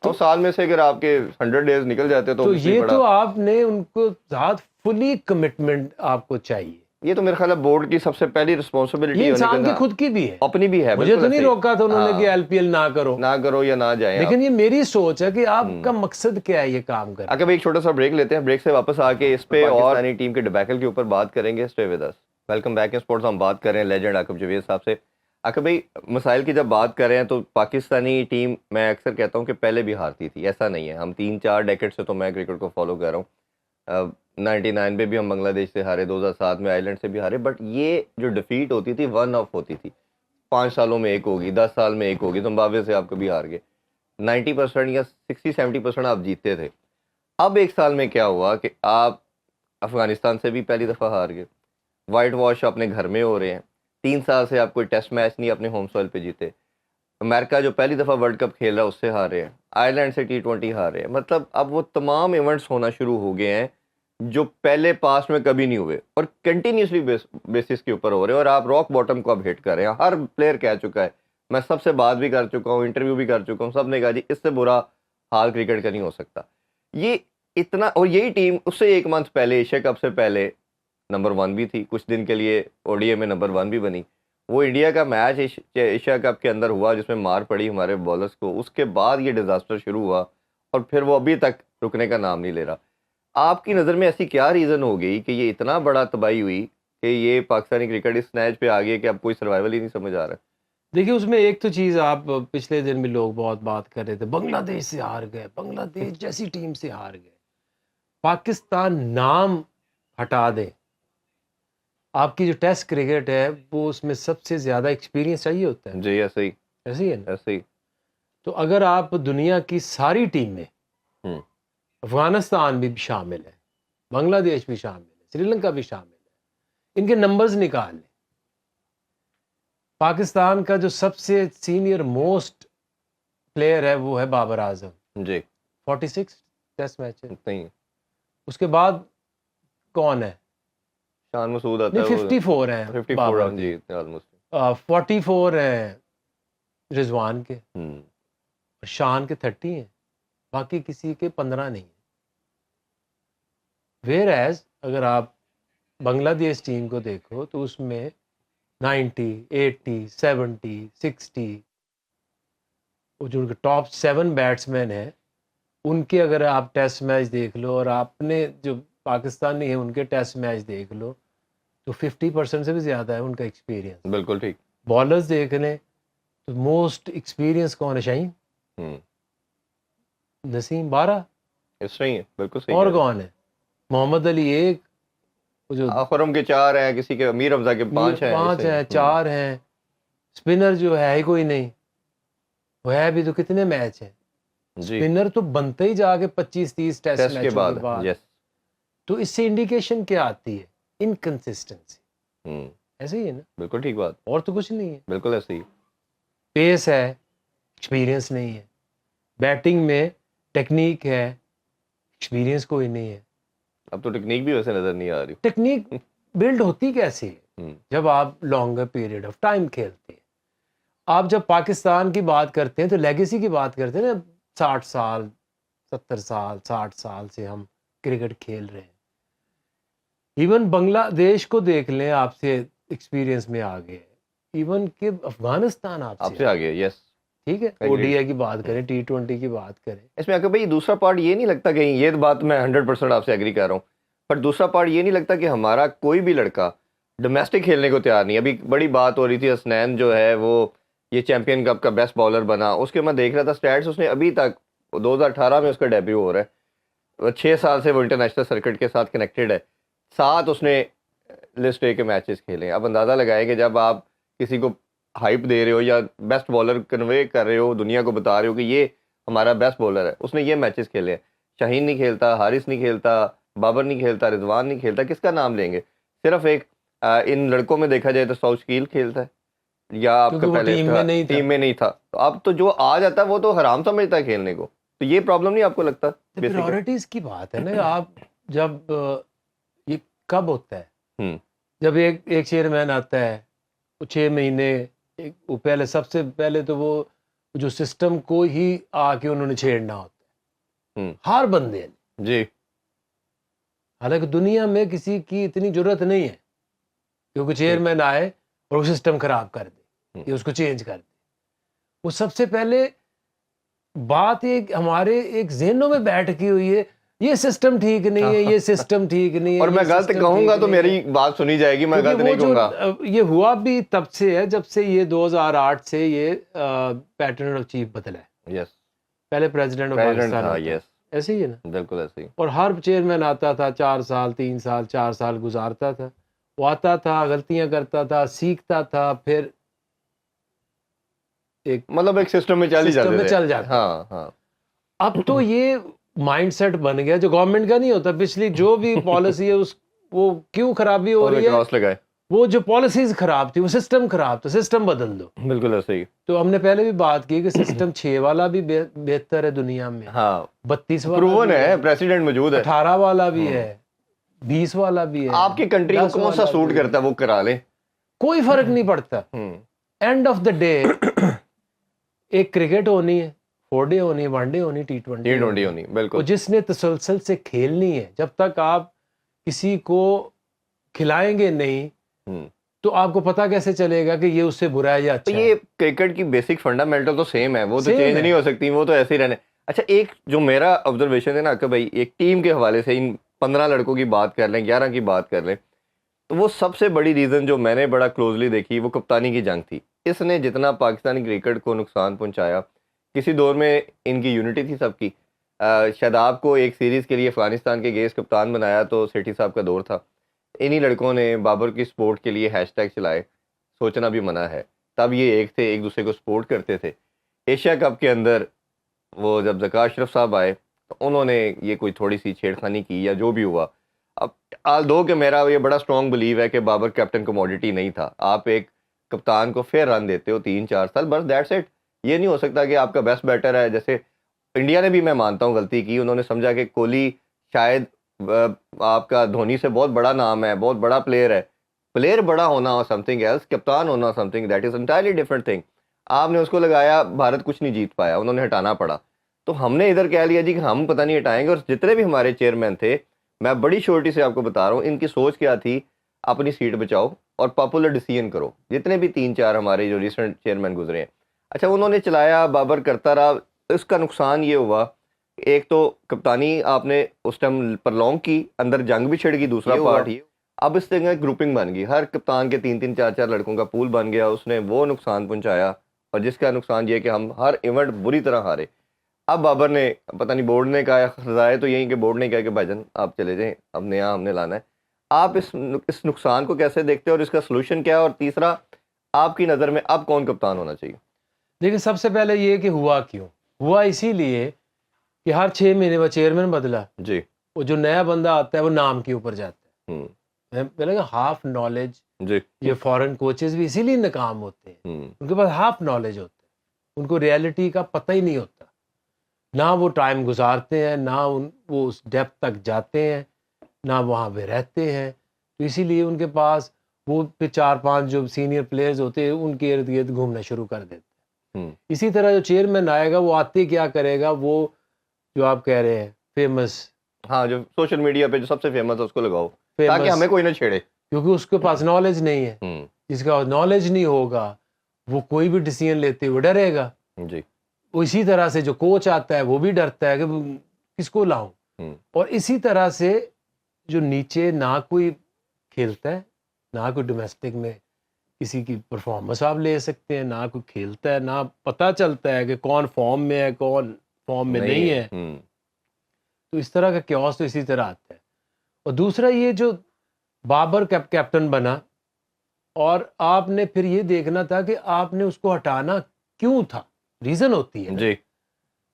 تو سال میں سے اگر آپ کے 100 ڈیز نکل جاتے تو یہ تو آپ نے ان کو ساتھ فلی کمٹمنٹ آپ کو چاہیے. یہ تو میرے خیال ہے بورڈ کی سب سے پہلی رسپانسبلٹی یہ انسان کی خود کی بھی ہے, اپنی بھی ہے. مجھے تو نہیں روکا تھا انہوں نے کہ ایل پی ایل نہ کرو یا نہ جائیں, لیکن یہ میری سوچ ہے کہ آپ کا مقصد کیا ہے یہ کام کرنا. اگر ایک چھوٹا سا بریک لیتے ہیں, بریک سے واپس آ کے اس پہ اور ٹیم کے ڈبیکل کے اوپر بات کریں گے. Stay with us. Welcome back in sports. ہم بات کر رہے ہیں لیجنڈ عاقب جاوید صاحب سے. عاقب بھائی مسائل کی جب بات کر رہے ہیں تو پاکستانی ٹیم میں اکثر کہتا ہوں کہ پہلے بھی ہارتی تھی, ایسا نہیں ہے. ہم 3-4 ڈیکیڈ سے تو میں کرکٹ کو فالو کر رہا ہوں. 99 میں بھی ہم بنگلہ دیش سے ہارے, 2007 میں آئرلینڈ سے بھی ہارے, بٹ یہ جو ڈیفیٹ ہوتی تھی 1 آف ہوتی تھی. 5 سالوں میں ایک ہوگی, 10 سال میں ایک ہوگی. زمبابوے سے آپ کبھی ہار گئے, 90% یا 60-70% آپ جیتتے تھے. اب ایک سال میں کیا ہوا کہ آپ افغانستان سے بھی پہلی دفعہ ہار گئے, وائٹ واش اپنے گھر میں ہو رہے ہیں. 3 سال سے آپ کوئی ٹیسٹ میچ نہیں اپنے ہوم سوئل پہ جیتے. امریکہ جو پہلی دفعہ ورلڈ کپ کھیل رہا ہے اس سے ہار رہے ہیں, آئرلینڈ سے T20 ہار رہے ہیں. مطلب اب وہ تمام ایونٹس ہونا شروع ہو گئے ہیں جو پہلے پاسٹ میں کبھی نہیں ہوئے اور کنٹینیوسلی بیسس کے اوپر ہو رہے ہیں, اور آپ راک باٹم کو اب ہٹ کر رہے ہیں. ہر پلیئر کہہ چکا ہے, میں سب سے بات بھی کر چکا ہوں, انٹرویو بھی کر چکا ہوں, سب نے کہا جی اس سے برا حال کرکٹ کا نہیں ہو سکتا. یہ اتنا, اور یہی ٹیم اس سے 1 منتھ پہلے ایشیا کپ سے پہلے نمبر 1 بھی تھی, کچھ دن کے لیے او ڈی اے میں نمبر 1 بھی بنی. وہ انڈیا کا میچ ایشیا کپ کے اندر ہوا جس میں مار پڑی ہمارے بالرز کو, اس کے بعد یہ ڈیزاسٹر شروع ہوا اور پھر وہ ابھی تک رکنے کا نام نہیں لے رہا. آپ کی نظر میں ایسی کیا ریزن ہو گئی کہ یہ اتنا بڑا تباہی ہوئی کہ یہ پاکستانی کرکٹ اس نیچ پہ آ گئی کہ اب کوئی سروائیول ہی نہیں سمجھ آ رہا؟ دیکھیے اس میں ایک تو چیز آپ پچھلے دن بھی لوگ بہت بات کر رہے تھے, بنگلہ دیش سے ہار گئے, بنگلہ دیش جیسی ٹیم سے ہار گئے. پاکستان نام ہٹا دیں, آپ کی جو ٹیسٹ کرکٹ ہے وہ اس میں سب سے زیادہ ایکسپیرینس چاہیے ہوتا ہے. جی ایسے ہی ہے نا, ایسے ہی. تو اگر آپ دنیا کی ساری ٹیم میں افغانستان بھی شامل ہے, بنگلہ دیش بھی شامل ہے, سری لنکا بھی شامل ہے, ان کے نمبرز نکال لیں. پاکستان کا جو سب سے سینئر موسٹ پلیئر ہے وہ ہے بابر اعظم. جی 46 ٹیسٹ میچ ہے. نہیں اس کے بعد کون ہے؟ شان مسعود آتا نہیں، ہے 54 ہیں 54 بابر رن کے، جی آلموسٹ 44 ہیں رضوان کے، ہوں اور شان کے 30 ہیں، باقی کسی کے 15 نہیں ہیں. ویئر ایز اگر آپ بنگلہ دیش ٹیم کو دیکھو تو اس میں 90 80 70 60 وہ جو ٹاپ 7 بیٹسمین ہیں ان کے اگر آپ ٹیسٹ میچ دیکھ لو اور آپ نے جو پاکستانی ہیں ان کے ٹیسٹ میچ دیکھ لو تو 50% سے بھی زیادہ ہے ان کا ایکسپیرینس. بالکل ٹھیک. بالرز دیکھ لیں تو موسٹ ایکسپیرینس کون ہے؟ شاہین ہوں نسیم 12، اس میں ہی ہے بالکل صحیح اور کہہ رہے کون ہے؟ محمد علی 1، وہ جو ہیں. خرم کے 4 ہیں، کسی کے امیر حمزہ کے 5 ہیں، 5 ہیں، 4 ہیں. اسپنر جو ہے ہی کوئی نہیں، وہ ہے بھی تو کتنے میچ ہیں. جی اسپنر تو بنتے ہی جا کے 25-30 ٹیسٹ ٹیسٹ کے میچوں بعد کے بعد. یس. تو اس سے انڈیکیشن کیا آتی ہے؟ انکنسسٹنسی. ہوں ایسے ہی ہے نا، بالکل ٹھیک بات، اور تو کچھ نہیں ہے. بالکل ایسے ہی. پیس ہے، ایکسپیرینس نہیں ہے. بیٹنگ میں ٹیکنیک ہے، ایکسپیرینس کوئی نہیں ہے. اب تو ٹیکنیک بھی ویسے نظر نہیں آ رہی. ٹیکنیک بلڈ ہوتی کیسے ہے؟ ہوں جب آپ لانگر پیریڈ آف ٹائم کھیلتے ہیں. آپ جب پاکستان کی بات کرتے ہیں تو لیگیسی کی بات کرتے ہیں نا، 60 سال 70 سال 60 سال سے ہم کرکٹ کھیل رہے ہیں. ایون بنگلہ دیش کو دیکھ لیں، آپ سے ایکسپیرینس میں آ گئے. ایون کہ افغانستان آپ آپ سے سے آگے. یس ٹھیک ہے، او ڈی آئی کی بات کریں، T20 کی بات کریں. اس میں اگر بھائی دوسرا پارٹ یہ نہیں لگتا، کہیں یہ بات میں 100% آپ سے ایگری کر رہا ہوں، پر دوسرا پارٹ یہ نہیں لگتا کہ ہمارا کوئی بھی لڑکا ڈومیسٹک کھیلنے کو تیار نہیں. ابھی بڑی بات ہو رہی تھی، حسنین جو ہے وہ یہ چیمپئن کپ کا بیسٹ بالر بنا. اس کے میں دیکھ رہا تھا سٹیٹس، اس نے ابھی تک 2018 میں اس کا ڈیبیو ہو رہا ہے. 6 سال سے وہ انٹرنیشنل سرکٹ کے ساتھ کنیکٹڈ ہے. 7 اس نے لسٹ اے کے میچز کھیلے. اب اندازہ لگائیں کہ جب آپ کسی کو ہائپ دے رہے ہو یا بیسٹ بالر کنوے کر رہے ہو، دنیا کو بتا رہے ہو کہ یہ ہمارا بیسٹ بالر ہے، اس نے یہ میچز کھیلے ہیں. شاہین نہیں کھیلتا، حارث نہیں کھیلتا، بابر نہیں کھیلتا، رضوان نہیں کھیلتا، کس کا نام لیں گے؟ صرف ایک ان لڑکوں میں دیکھا جائے تو ساؤتھ شکیل کھیلتا ہے، یا آپ کا کیونکہ وہ پہلے ٹیم میں نہیں تھا. ٹیم میں نہیں تھا. تو اب تو جو آ جاتا ہے وہ تو حرام سمجھتا ہے کھیلنے کو. تو یہ پرابلم نہیں آپ کو لگتا؟ پرائورٹیز کی بات ہے نا. آپ جب یہ کب ہوتا ہے؟ ہوں جب ایک چیئرمین آتا ہے، وہ 6 مہینے وہ پہلے سب سے پہلے تو وہ جو سسٹم کو ہی آ کے انہوں نے چھیڑنا ہوتا ہے، ہوں ہر بندے نے. جی حالانکہ دنیا میں کسی کی اتنی ضرورت نہیں ہے کیونکہ چیئرمین آئے اور وہ سسٹم خراب کر دے یا اس کو چینج کر دے. وہ سب سے پہلے بات ایک ہمارے ایک ذہنوں میں بیٹھ کی ہوئی ہے، یہ سسٹم ٹھیک نہیں ہے، یہ سسٹم ٹھیک نہیں ہے. اور میں غلط کہوں گا تو میری بات سنی جائے گی، میں غلط نہیں کہوں گا. یہ ہوا بھی تب سے ہے جب سے یہ 2008 سے یہ پیٹرن آف چیف بدلا ہے. یس پہلے پریزیڈنٹ آف پریزیڈنٹ پاکستان تھا. ہوتا ہے. یس ایسے ہی ہے نا. بالکل ایسے ہی. اور ہر چیئرمین آتا تھا 4 سال 3 سال 4 سال گزارتا تھا، وہ آتا تھا، غلطیاں کرتا تھا، سیکھتا تھا، پھر ایک مطلب ایک سسٹم میں چل ہی سسٹم جاتے میں تھے. چل جاتا. ہاں ہاں اب تو یہ مائنڈ سیٹ بن گیا جو گورنمنٹ کا نہیں ہوتا. پچھلی جو بھی پالیسی ہے اس وہ کیوں خرابی ہو رہی ہے؟ کراس لگائے. وہ جو پالیسیز خراب تھی، وہ سسٹم خراب تھا، سسٹم بدل دو. بالکل ایسے ہی. تو ہم نے پہلے بھی بات کی کہ سسٹم 6 والا بھی بہتر ہے دنیا میں، ہاں 32 والا پروون بھی ہے، پریسیڈنٹ موجود ہے. 18 والا بھی ہے، 20 والا بھی ہے. آپ کی کنٹری کو 10 کون سا والا سوٹ بھی ہے. کرتا ہے وہ کرا لیں. کوئی فرق نہیں پڑتا. اینڈ آف دا ڈے ایک کرکٹ ہونی ہے، 4 ڈے ہونی ہے، 1 ڈے ہونی، T20 ہونی. وہ بالکل جس نے تسلسل سے کھیلنی ہے. جب تک آپ کسی کو کھلائیں گے نہیں تو آپ کو پتا کیسے چلے گا کہ یہ اس سے برا ہے یا تو اچھا ہے؟ یہ کرکٹ کی بیسک فنڈامنٹل تو سیم ہے، وہ تو Same چینج ہے. نہیں ہو سکتی، وہ تو ایسے ہی رہنے. اچھا ایک جو میرا آبزرویشن ہے نا کہ بھائی ایک ٹیم کے حوالے سے ان 15 لڑکوں کی بات کر لیں، 11 کی بات کر لیں، تو وہ سب سے بڑی ریزن جو میں نے بڑا کلوزلی دیکھی وہ کپتانی کی جنگ تھی. اس نے جتنا پاکستانی کرکٹ کو نقصان پہنچایا، کسی دور میں ان کی یونٹی تھی سب کی. شاداب کو ایک سیریز کے لیے افغانستان کے گیس کپتان بنایا تو سیٹھی صاحب کا دور تھا. انہی لڑکوں نے بابر کی سپورٹ کے لیے ہیش ٹیگ چلائے، سوچنا بھی منع ہے. تب یہ ایک تھے، ایک دوسرے کو سپورٹ کرتے تھے. ایشیا کپ کے اندر وہ جب ذکا اشرف صاحب آئے تو انہوں نے یہ کوئی تھوڑی سی چھیڑخانی کی یا جو بھی ہوا. اب آل دو کہ میرا یہ بڑا اسٹرانگ بلیو ہے کہ بابر کیپٹن کموڈیٹی نہیں تھا. آپ ایک کپتان کو فیئر رن دیتے ہو 3-4 سال، بس دیٹس اٹ. یہ نہیں ہو سکتا کہ آپ کا بیسٹ بیٹر ہے. جیسے انڈیا نے بھی میں مانتا ہوں غلطی کی، انہوں نے سمجھا کہ کوہلی شاید آپ کا دھونی سے بہت بڑا نام ہے, بہت بڑا پلیئر ہے. پلیئر بڑا ہونا سم تھنگ ایلس, کپتان ہونا some thing that is entirely different thing. آپ نے اس کو لگایا, بھارت کچھ نہیں جیت پایا, انہوں نے ہٹانا پڑا. تو ہم نے ادھر کہہ لیا جی کہ ہم پتہ نہیں ہٹائیں گے. اور جتنے بھی ہمارے چیئرمین تھے, میں بڑی شورٹی سے آپ کو بتا رہا ہوں, ان کی سوچ کیا تھی, اپنی سیٹ بچاؤ اور پاپولر ڈیسیژن کرو. جتنے بھی 3-4 ہمارے جو ریسنٹ چیئرمین گزرے ہیں, اچھا انہوں نے چلایا, بابر کرتا رہا. اس کا نقصان یہ ہوا, ایک تو کپتانی آپ نے اس ٹائم پر لانگ کی, اندر جنگ بھی چھڑ گئی. دوسرا پارٹ یہ, اب اس طرح گروپنگ بن گئی, ہر کپتان کے 3-3 4-4 لڑکوں کا پول بن گیا. اس نے وہ نقصان پہنچایا, اور جس کا نقصان یہ کہ ہم ہر ایونٹ بری طرح ہارے. اب بابر نے پتہ نہیں, بورڈ نے کہا, سزائے تو یہی کہ بورڈ نے کہا کہ بھائی جان آپ چلے جائیں, اب نیا ہم نے لانا ہے. آپ اس نقصان کو کیسے دیکھتے ہیں اور اس کا سلوشن کیا ہے؟ اور تیسرا, آپ کی نظر میں اب کون کپتان ہونا چاہیے؟ دیکھیں سب سے پہلے یہ کہ ہوا کیوں ہوا, اسی لیے کہ ہر 6 مہینے میں چیئرمین بدلا, جی. وہ جو نیا بندہ آتا ہے وہ نام کے اوپر جاتا ہوں. ہے. پہلے ہاف نالج, جی. یہ فورن کوچز بھی اسی لیے ناکام ہوتے ہیں, ان کے پاس ہاف نالج ہوتا ہے, ان کو ریئلٹی کا پتہ ہی نہیں ہوتا, نہ وہ ٹائم گزارتے ہیں, نہ وہ اس ڈیپتھ تک جاتے ہیں, نہ وہاں پہ رہتے ہیں. تو اسی لیے ان کے پاس وہ پھر 4-5 جو سینئر پلیئرز ہوتے ہیں ان کے ارد گرد گھومنا شروع کر دیتے ہیں. اسی طرح جو چیئرمین آئے گا وہ آتے کیا کرے گا, وہ جو آپ کہہ رہے ہیں فیمس, ہاں جو سوشل میڈیا پہ جو سب سے فیمس ہے اس کو لگاؤ تاکہ ہمیں کوئی نہ چھیڑے, کیونکہ اس کے پاس نالج نہیں ہے. جس کا نالج نہیں ہوگا وہ کوئی بھی ڈیسیژن لیتے ہوئے ڈرے گا. جی. وہ اسی طرح سے جو کوچ آتا ہے وہ بھی ڈرتا ہے کہ کس کو لاؤں. اور اسی طرح سے جو نیچے نہ کوئی کھیلتا ہے, نہ کوئی ڈومیسٹک میں کسی کی پرفارمنس آپ لے سکتے ہیں, نہ کوئی کھیلتا ہے, نہ پتہ چلتا ہے کہ کون فارم میں ہے کون فارم میں نہیں ہے. تو اس طرح کا کیوس تو اسی طرح آتا ہے. اور دوسرا یہ جو بابر کیپٹن بنا, اور آپ نے پھر یہ دیکھنا تھا کہ آپ نے اس کو ہٹانا کیوں تھا, ریزن ہوتی ہے. جی.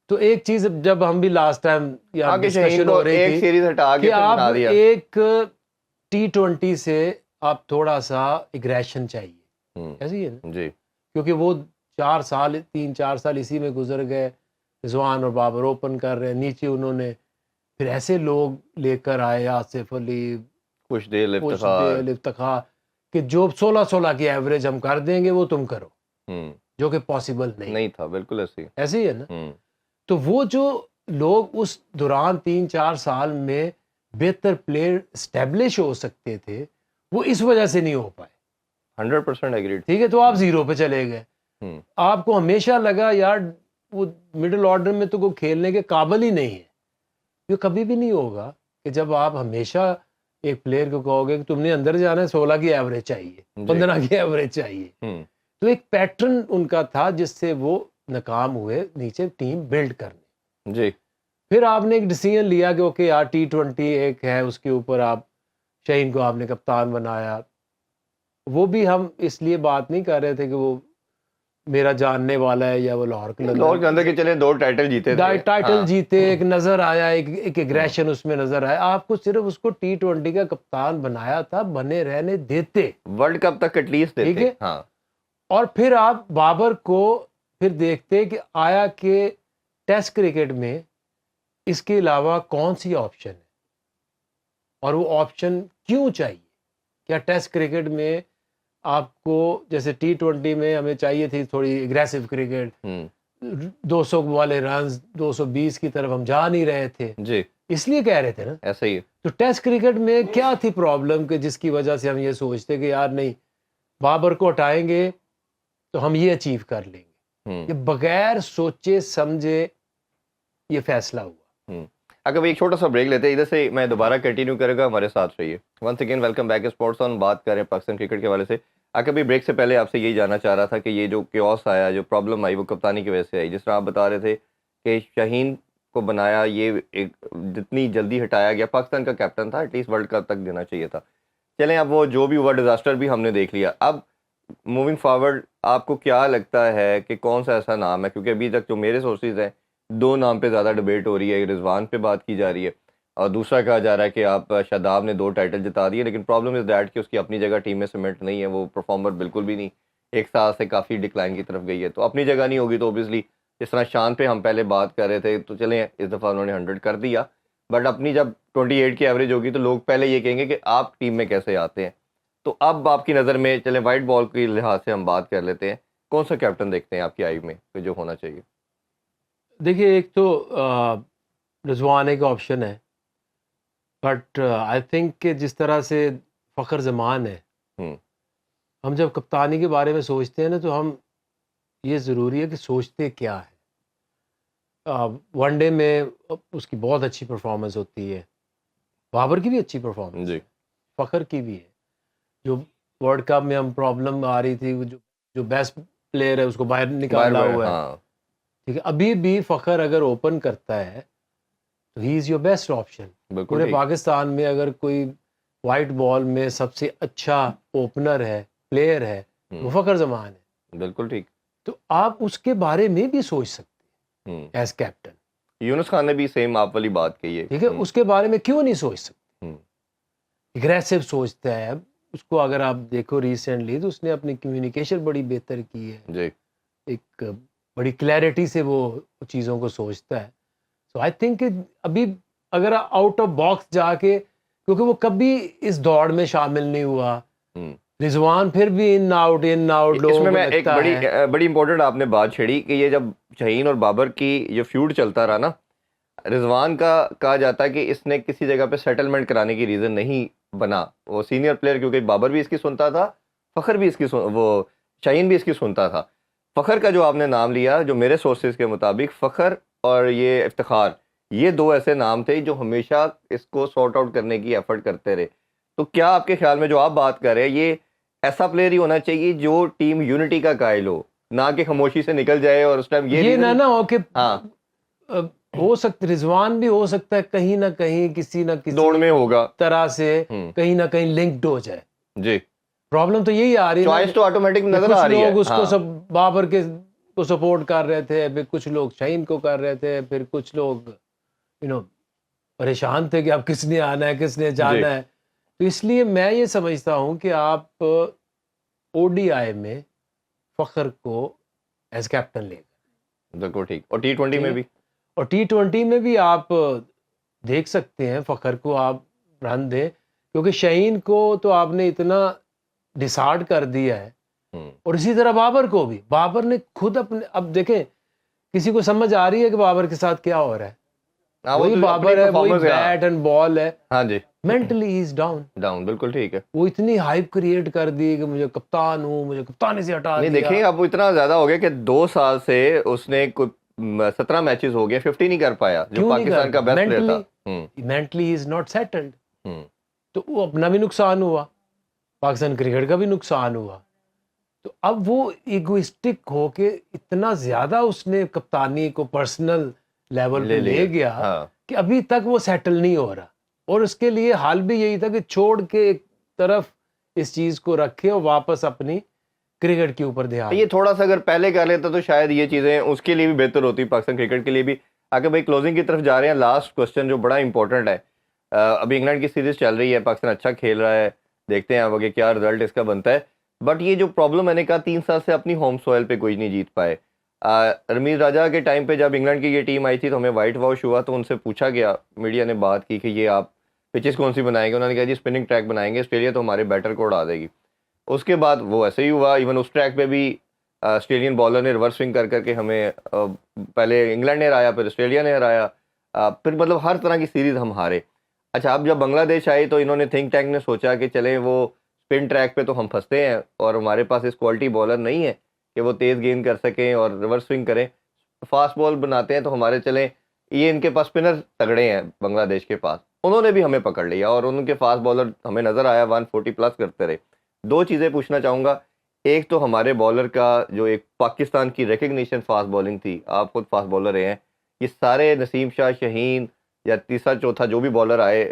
تو ایک چیز جب ہم بھی لاسٹ ٹائم ڈسکشن ہو رہی تھی سیریز ہٹا کے کہ آپ ایک T20 سے آپ تھوڑا سا اگریشن چاہیے, ایسی ہے نا جی. کیونکہ وہ 3-4 سال اسی میں گزر گئے, رضوان اور بابر اوپن کر رہے ہیں, نیچے انہوں نے پھر ایسے لوگ لے کر آئے, آصف علی, کچھ دیر افتخار, کہ جو 16 کی ایوریج ہم کر دیں گے وہ تم کرو, جو کہ پاسبل نہیں تھا. بالکل ایسے ہی ہے نا. تو وہ جو لوگ اس دوران 3-4 سال میں بہتر پلیئر اسٹیبلش ہو سکتے تھے, وہ اس وجہ سے نہیں ہو پائے. 100% ایگریڈ. ٹھیک ہے, تو آپ 0 پہ چلے گئے. آپ کو ہمیشہ لگا یار وہ مڈل آرڈر میں تو کوئی کھیلنے کے قابل ہی نہیں ہے. یہ کبھی بھی نہیں ہوگا کہ جب آپ ہمیشہ ایک پلیئر کو کہو گے کہ تم نے اندر جانا ہے, 16 کی ایوریج چاہیے, 15 کی ایوریج چاہیے. تو ایک پیٹرن ان کا تھا جس سے وہ ناکام ہوئے نیچے ٹیم بلڈ کرنے. جی. پھر آپ نے ایک ڈیسیژن لیا کہ اوکے یار T20 ایک ہے, اس کے اوپر آپ شہین کو آپ نے کپتان بنایا. وہ بھی ہم اس لیے بات نہیں کر رہے تھے کہ وہ میرا جاننے والا ہے یا وہ لاہور کے اندر کے چلے 2 ٹائٹل جیتے تھے, ٹائٹل جیتے, ایک نظر آیا, ایک ایگریشن اس میں نظر آیا. آپ کو صرف اس کو T20 کا کپتان بنایا تھا, بنے رہنے دیتے, ورلڈ کپ تک ایٹ لیسٹ دیتے. ٹھیک ہے. اور پھر آپ بابر کو پھر دیکھتے کہ آیا کہ ٹیسٹ کرکٹ میں اس کے علاوہ کون سی آپشن ہے, اور وہ آپشن کیوں چاہیے. کیا ٹیسٹ کرکٹ میں آپ کو جیسے T20 میں ہمیں چاہیے تھی تھوڑی اگریسو کرکٹ, 200 والے رنز 220 کی طرف ہم جا نہیں رہے تھے, جی, اس لیے کہہ رہے تھے نا ایسا ہی. تو ٹیسٹ کرکٹ میں کیا تھی پرابلم کہ جس کی وجہ سے ہم یہ سوچتے کہ یار نہیں, بابر کو ہٹائیں گے تو ہم یہ اچیو کر لیں گے. یہ بغیر سوچے سمجھے یہ فیصلہ ہوا. اگر ایک چھوٹا سا بریک لیتے ہیں, ادھر سے میں دوبارہ کنٹینیو کرے گا, ہمارے ساتھ رہیے. Once again welcome back sports on. بات کریں پاکستان کرکٹ کے حوالے سے. کبھی بریک سے پہلے آپ سے یہی جاننا چاہ رہا تھا کہ یہ جو کیوس آیا, جو پرابلم آئی, وہ کپتانی کی وجہ سے آئی. جس طرح آپ بتا رہے تھے کہ شاہین کو بنایا, یہ ایک جتنی جلدی ہٹایا گیا, پاکستان کا کیپٹن تھا, ایٹ لیسٹ ورلڈ کپ تک دینا چاہیے تھا. چلیں اب وہ جو بھی ہوا ڈیزاسٹر بھی ہم نے دیکھ لیا. اب موونگ فارورڈ آپ کو کیا لگتا ہے کہ کون سا ایسا نام ہے, کیونکہ ابھی تک جو میرے سورسز ہیں 2 نام پہ زیادہ ڈیبیٹ ہو رہی ہے. رضوان پہ بات کی جا رہی ہے, اور دوسرا کہا جا رہا ہے کہ آپ شاداب نے 2 ٹائٹل جتا دیے, لیکن پرابلم از دیٹ کہ اس کی اپنی جگہ ٹیم میں سیمنٹ نہیں ہے, وہ پرفارمر بالکل بھی نہیں, 1 سال سے کافی ڈکلائن کی طرف گئی ہے. تو اپنی جگہ نہیں ہوگی تو اوبیسلی جس طرح شان پہ ہم پہلے بات کر رہے تھے, تو چلیں اس دفعہ انہوں نے 100 کر دیا, بٹ اپنی جب 28 کی ایوریج ہوگی تو لوگ پہلے یہ کہیں گے کہ آپ ٹیم میں کیسے آتے ہیں. تو اب آپ کی نظر میں چلیں وائٹ بال کے لحاظ سے ہم بات کر لیتے ہیں, کون سا کیپٹن دیکھتے ہیں آپ کی آئی میں کہ جو ہونا چاہیے؟ دیکھیے ایک تو رضوان ایک آپشن ہے, بٹ آئی تھنک کہ جس طرح سے فخر زمان ہے, ہوں ہم جب کپتانی کے بارے میں سوچتے ہیں نا تو ہم یہ ضروری ہے کہ سوچتے کیا ہے. ون ڈے میں اس کی بہت اچھی پرفارمنس ہوتی ہے, بابر کی بھی اچھی پرفارمنس جی ہے, فخر کی بھی ہے. جو ورلڈ کپ میں ہم پرابلم آ رہی تھی, جو بیسٹ پلیئر ہے اس کو باہر نکالا ہوا ہے, ہاں ٹھیک ہے. ابھی بھی فخر اگر اوپن کرتا ہے تو ہی از یور بیسٹ آپشن. بالکل پورے ٹھیک. پاکستان میں اگر کوئی وائٹ بال میں سب سے اچھا اوپنر ہے, پلیئر ہے, وہ فخر زمان ہے. بالکل ٹھیک. تو آپ اس کے بارے میں بھی سوچ سکتے ہیں ہوں ایز کیپٹن, یونس خان نے بھی سیم آپ والی بات کہی ہے. ٹھیک ہے. اس کے بارے میں کیوں نہیں سوچ سکتے؟ ہوں اگریسو سوچتا ہے. اس کو اگر آپ دیکھو ریسنٹلی تو اس نے اپنی کمیونیکیشن بڑی بہتر کی ہے, جی ایک بڑی کلیئرٹی سے وہ چیزوں کو سوچتا ہے. سو آئی تھنک کہ ابھی اگر آؤٹ آف باکس جا کے, کیونکہ وہ کبھی اس دوڑ میں شامل نہیں ہوا, ہوں رضوان پھر بھی ان آؤٹ اس لوگوں میں کو میں ایک لگتا بڑی ہے. بڑی امپورٹنٹ آپ نے بات چھیڑی کہ یہ جب شاہین اور بابر کی یہ فیوڈ چلتا رہا نا, رضوان کا کہا جاتا ہے کہ اس نے کسی جگہ پہ سیٹلمنٹ کرانے کی ریزن نہیں بنا. وہ سینئر پلیئر, کیونکہ بابر بھی اس کی سنتا تھا, فخر بھی اس کی وہ شاہین بھی اس کی سنتا تھا. فخر کا جو آپ نے نام لیا, جو میرے سورسز کے مطابق فخر اور یہ افتخار, یہ دو ایسے نام تھے جو ہمیشہ اس کو سارٹ آؤٹ کرنے کی ایفرٹ کرتے رہے. تو کیا آپ کے خیال میں جو آپ بات کر رہے ہیں یہ ایسا پلیئر ہی ہونا چاہیے جو ٹیم یونٹی کا قائل ہو, نہ کہ خاموشی سے نکل جائے اور اس ٹائم یہ نہ ہو کہ ہاں ہو سکتا رضوان بھی ہو سکتا ہے کہیں نہ کہیں کسی نہ دوڑ کسی میں ہوگا. طرح سے کہیں نہ کہیں لنکڈ ہو جائے. جی پرابلم تو یہی آ رہی ہے چوائس تو آٹومیٹک کہ نظر کچھ آ رہی ہے. لوگ اس کو ہاں سب بابر کے کو سپورٹ کر رہے تھے, پھر کچھ لوگ شاہین کو کر رہے تھے, پھر کچھ لوگ پریشان تھے کہ اب کس نے آنا ہے کس نے جانا ہے. تو اس لیے میں یہ سمجھتا ہوں کہ آپ او ڈی آئی میں فخر کو ایز کیپٹن لے گئے. بالکل ٹھیک. اور T20 میں بھی, اور T20 میں بھی آپ دیکھ سکتے ہیں فخر کو آپ رن دیں, کیونکہ شاہین کو تو آپ نے اتنا ڈسارڈ کر دیا ہے, اور اسی طرح بابر کو بھی. بابر نے خود اپنے, اب دیکھیں کسی کو سمجھ آ رہی ہے کہ بابر کے ساتھ کیا ہو رہا ہے. وہی بابر ہے, وہی بیٹ اینڈ بال ہے, ہاں جی mentally he is down. Down. بالکل ٹھیک ہے. وہ اتنی ہائپ کریٹ کر دی کہ مجھے کپتان ہوں, مجھے کپتانی سے ہٹا نہیں دیا. دیکھیں اب اتنا زیادہ ہو گیا کہ 2 سال سے اس نے 17 میچز ہو گئے, 50 نہیں کر پایا, جو پاکستان کا بیسٹ پلیئر تھا. Mentally is not settled. ہوں تو وہ اپنا بھی نقصان ہوا, پاکستان کرکٹ کا بھی نقصان ہوا. تو اب وہ ایگوئسٹک ہو کے اتنا زیادہ اس نے کپتانی کو پرسنل لیول پہ لے گیا کہ ابھی تک وہ سیٹل نہیں ہو رہا. اور اس کے لیے حال بھی یہی تھا کہ چھوڑ کے ایک طرف اس چیز کو رکھے اور واپس اپنی کرکٹ کے اوپر دھیان. یہ تھوڑا سا اگر پہلے کر لیتا تو شاید یہ چیزیں اس کے لیے بھی بہتر ہوتی, پاکستان کرکٹ کے لیے بھی. آگے بھائی کلوزنگ کی طرف جا رہے ہیں. لاسٹ کوسچن جو بڑا امپورٹنٹ ہے, ابھی انگلینڈ کی سیریز چل رہی ہے, پاکستان اچھا کھیل رہا ہے, دیکھتے ہیں آگے کیا رزلٹ اس کا بنتا ہے. بٹ یہ جو پرابلم میں نے کہا 3 سال سے اپنی ہوم سوئل پہ کوئی نہیں جیت پائے. رمیز راجہ کے ٹائم پہ جب انگلینڈ کی یہ ٹیم آئی تھی تو ہمیں وائٹ واش ہوا, تو ان سے پوچھا گیا, میڈیا نے بات کی کہ یہ آپ پچز کون سی بنائیں گے. انہوں نے کہا جی اسپننگ ٹریک بنائیں گے, آسٹریلیا تو ہمارے بیٹر کو اڑا دے گی. اس کے بعد وہ ایسے ہی ہوا. ایون اس ٹریک پہ بھی آسٹریلین بالر نے ریورس سوئنگ کر کے ہمیں پہلے انگلینڈ نے ہرایا, پھر آسٹریلیا نے ہرایا, پھر مطلب ہر طرح کی سیریز ہم ہارے. اچھا اب جب بنگلہ دیش آئی تو انہوں نے تھنک ٹینک نے سوچا کہ چلیں وہ اسپن ٹریک پہ تو ہم پھنستے ہیں اور ہمارے پاس اس کوالٹی بالر نہیں ہے کہ وہ تیز گیند کر سکیں اور ریورس سوئنگ کریں, فاسٹ بال بناتے ہیں تو ہمارے چلیں یہ ان کے پاس اسپنر تگڑے ہیں بنگلہ دیش کے پاس. انہوں نے بھی ہمیں پکڑ لیا اور ان کے فاسٹ بالر ہمیں نظر آیا 140 پلس کرتے رہے. 2 چیزیں پوچھنا چاہوں گا. ایک تو ہمارے بالر کا جو ایک پاکستان کی ریکگنیشن فاسٹ بالنگ تھی, آپ خود فاسٹ بالر رہے ہیں, یہ سارے نسیم شاہ, شاہین یا تیسرا چوتھا جو بھی بالر آئے,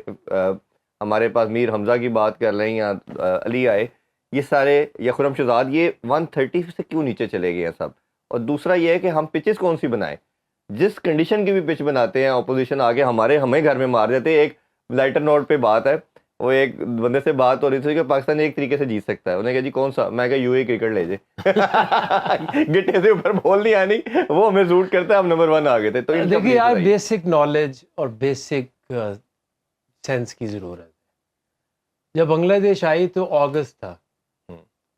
ہمارے پاس میر حمزہ کی بات کر لیں یا علی آئے, یہ سارے یا خرم شہزاد, یہ 130 سے کیوں نیچے چلے گئے ہیں سب. اور دوسرا یہ ہے کہ ہم پچز کون سی بنائیں, جس کنڈیشن کی بھی پچ بناتے ہیں اپوزیشن آگے ہمیں گھر میں مار دیتے. ایک لائٹر نوٹ پہ بات ہے, وہ ایک بندے سے بات ہو رہی تھی کہ پاکستان ایک طریقے سے جیت سکتا ہے, انہوں نے کہا جی کون سا, میں کہا یو اے کرکٹ لے جائے. گٹے سے اوپر بول نہیں آنی, وہ ہمیں سوٹ کرتا ہے, ہم نمبر 1 آ گئے تھے. تو دیکھیے یار بیسک نالج اور بیسک سینس کی ضرورت ہے. جب بنگلہ دیش آئی تو اگست تھا,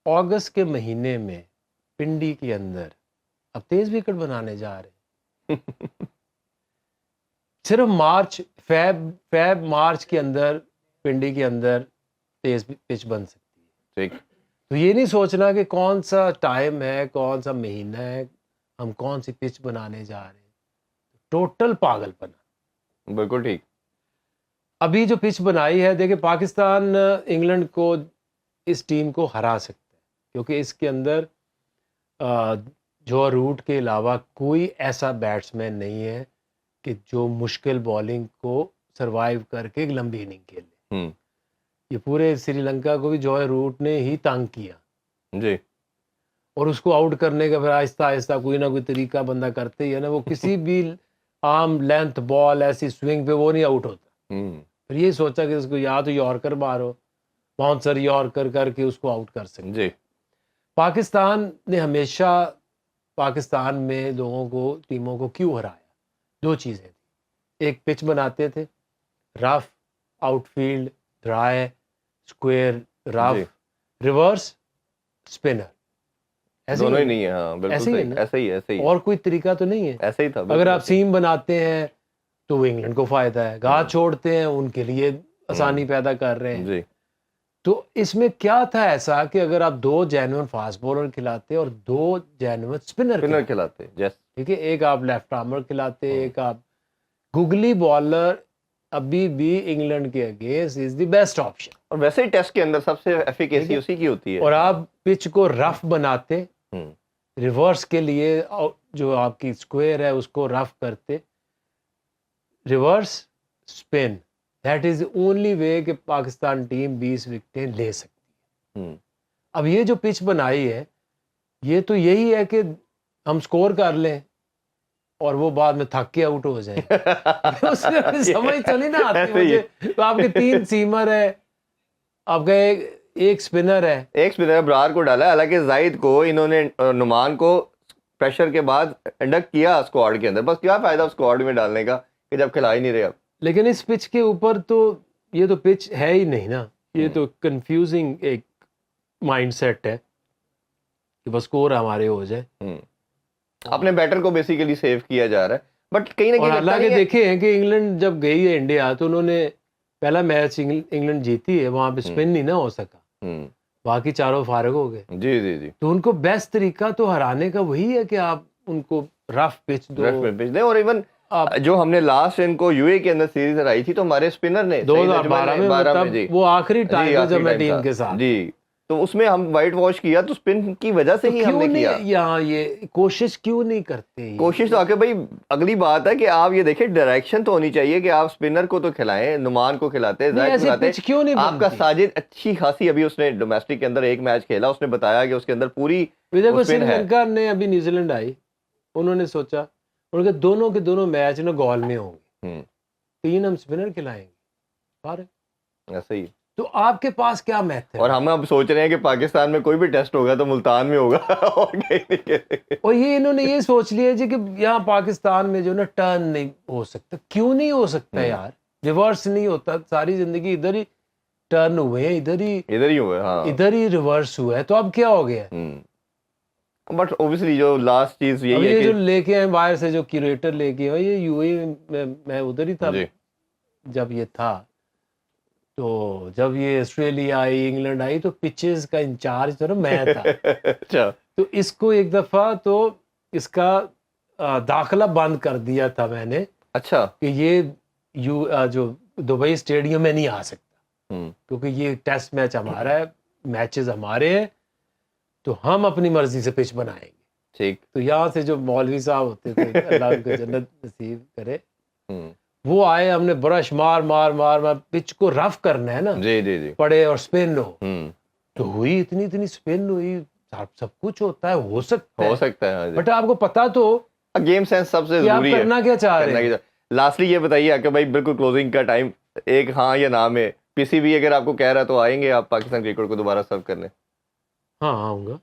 اگست کے مہینے میں پنڈی کے اندر اب تیز وکٹ بنانے جا رہے ہیں. صرف فیب مارچ کے اندر پنڈی کے اندر تیز پچ بن سکتی ہے. ٹھیک, تو یہ نہیں سوچنا کہ کون سا ٹائم ہے, کون سا مہینہ ہے, ہم کون سی پچ بنانے جا رہے ہیں. ٹوٹل پاگل پنا. بالکل ٹھیک. ابھی جو پچ بنائی ہے, دیکھیں پاکستان انگلینڈ کو اس ٹیم کو ہرا سکتا ہے, کیونکہ اس کے اندر جو روٹ کے علاوہ کوئی ایسا بیٹسمین نہیں ہے کہ جو مشکل بالنگ کو سروائیو کر کے ایک لمبی اننگ کھیلے. یہ پورے سری لنکا کو بھی جوائے روٹ نے ہی تنگ کیا جی, اور اس کو آؤٹ کرنے کا پھر آہستہ آہستہ کوئی نہ کوئی طریقہ بندہ کرتے ہی ہے نا. وہ کسی بھی عام لینتھ بال ایسی سوئنگ پہ وہ نہیں آؤٹ ہوتا. پھر یہ سوچا کہ اس کو یا تو یارکر مارو, باؤنسر یارکر کر کے اس کو آؤٹ کر سکتے. جی, پاکستان نے ہمیشہ پاکستان میں لوگوں کو, ٹیموں کو کیوں ہرایا؟ 2 چیزیں تھیں. ایک پچ بناتے تھے, رف آؤٹ فیلڈ, ڈرائی, اسکوئر, رف, ریورس, اسپنر. دونوں ہی نہیں ہے. ہاں بالکل صحیح, ایسا ہی اور کوئی طریقہ تو نہیں ہے. ایسا ہی تھا. اگر آپ سیم بناتے ہیں تو وہ انگلینڈ کو فائدہ ہے, گھاس چھوڑتے ہیں ان کے لیے آسانی پیدا کر رہے ہیں. جی, تو اس میں کیا تھا ایسا کہ اگر آپ 2 جینوئن فاسٹ بولر کھلاتے اور 2 جینوئن اسپنر کھلاتے, ٹھیک ہے, ایک آپ لیفٹ آرمر کھلاتے, ایک آپ گگلی بالر, ابھی بھی انگلینڈ کے against is the best option. اور ویسے ہی ٹیسٹ کے اندر سب سے ایفیکیسی اسی کی ہوتی ہے. اور آپ پچ کو رف بناتے, ریورس کے لیے جو آپ کی اسکوئر ہے اس کو رف کرتے, reverse spin, that is only way کہ پاکستان ٹیم 20 وکٹیں لے سکتی ہے. اب یہ جو پچ بنائی ہے یہ تو یہی ہے کہ ہم سکور کر لیں اور وہ بعد میں تھک کے آؤٹ ہو جائیں. اس میں سمجھ تو نہیں نا آتی مجھے. تو آپ کے 3 سیمر ہے, آپ کا ایک سپنر ہے. ایک سپنر برار کو ڈالا, حالانکہ زاہد کو انہوں نے نعمان کو پریشر کے بعد انڈکٹ کیا اسکواڈ کے اندر. بس کیا فائدہ اسکواڈ میں ڈالنے کا کہ جب کھلا ہی نہیں رہے. اب لیکن اس پچ کے اوپر تو یہ تو پچ ہے ہی نہیں نا, یہ تو کنفیوزنگ ایک مائنڈ سیٹ ہے کہ بس اسکور ہمارے ہو جائے. اپنے بیٹر کو بیسیکلی سیو کیا جا رہا ہے. بٹ کہیں نہ کہیں اللہ کے دیکھے ہیں کہ انگلینڈ جب گئی ہے انڈیا تو انہوں نے پہلا میچ انگلینڈ جیتی ہے, وہاں پہ اسپن نہیں نہ ہو سکا, باقی چاروں فارغ ہو گئے. جی جی جی. تو ان کو بیسٹ طریقہ تو ہرانے کا وہی ہے کہ آپ ان کو رف پچ دو, پچ دیں. اور ایون جو ہم نے لاسٹ ان کو یو اے کے اندر سیریز ہرائی تھی تو ہمارے اسپنر نے 2012 میں وہ آخری ٹائم جب میں ٹیم کے ساتھ, جی, تو اس میں ہم وائٹ واش کیا تو اسپن کی وجہ سے ہی ہم نے کیا. یہاں یہ کوشش کیوں نہیں کرتے؟ کوشش تو آکے بھائی اگلی بات ہے کہ آپ یہ دیکھیں ڈائریکشن تو ہونی چاہیے کہ آپ اسپنر کو تو کھلائیں, نعمان کو کھلاتے, زاہد کھلاتے. آپ کا ساجد اچھی خاصی, ابھی اس نے ڈومیسٹک کے اندر ایک میچ کھیلا, اس نے بتایا کہ اس کے اندر پوری سری لنکا نے ابھی نیوزی لینڈ آئی, انہوں نے سوچا ان کے دونوں میچ نا گول میں ہوں گے, 3 ہم اسپنر کھلائیں گے. ایسا ہی. تو آپ کے پاس کیا میتھڈ ہے؟ اور ہم اب سوچ رہے ہیں کہ پاکستان میں کوئی بھی ٹیسٹ ہوگا تو ملتان میں ہوگا. اور یہ انہوں نے یہ سوچ لیا جی کہ یہاں پاکستان میں جو نا ٹرن نہیں ہو سکتا. کیوں نہیں ہو سکتا یار؟ ریورس نہیں ہوتا, ساری زندگی ادھر ہی ٹرن ہوئے ہیں, ادھر ہی ہوئے, ہاں ادھر ہی ریورس ہوا ہے. تو اب کیا ہو گیا؟ بٹ اوبیسلی جو لاسٹ چیز یہی ہے کہ جو لے کے آئے باہر سے, جو کیوریٹر لے کے آئے, یہ یو اے میں ادھر ہی تھا جب یہ تھا. تو جب یہ آسٹریلیا آئی, انگلینڈ آئی, تو پچز کا انچارج تو نا میں تھا. تو اس کو ایک دفعہ تو اس کا داخلہ بند کر دیا تھا میں نے. اچھا. کہ یہ جو دبئی اسٹیڈیم میں نہیں آ سکتا, کیونکہ یہ ٹیسٹ میچ ہمارا ہے, میچز ہمارے ہیں, تو ہم اپنی مرضی سے پچ بنائیں گے. ٹھیک. تو یہاں سے جو مولوی صاحب ہوتے تھے, اللہ ان کو جنت نصیب کرے, وہ آئے, ہم نے برش مار مار مار مار پچ کو رف کرنا ہے نا, جی جی جی, پڑے اور سپن ہو. تو ہوئی اتنی سپن ہوئی, سب کچھ ہوتا ہے, ہو سکتا ہے. بٹ آپ کو پتا تو گیم سینس سب سے ضروری ہے. کرنا کیا چاہ رہے ہیں. لاسٹلی یہ بتائیے کہ بھائی بالکل کلوزنگ کا ٹائم, ایک ہاں یا نہ میں پی سی بی اگر آپ کو کہہ رہا ہے تو آئیں گے آپ پاکستان کرکٹ کو دوبارہ سرو کرنے؟ ہاں آؤں گا.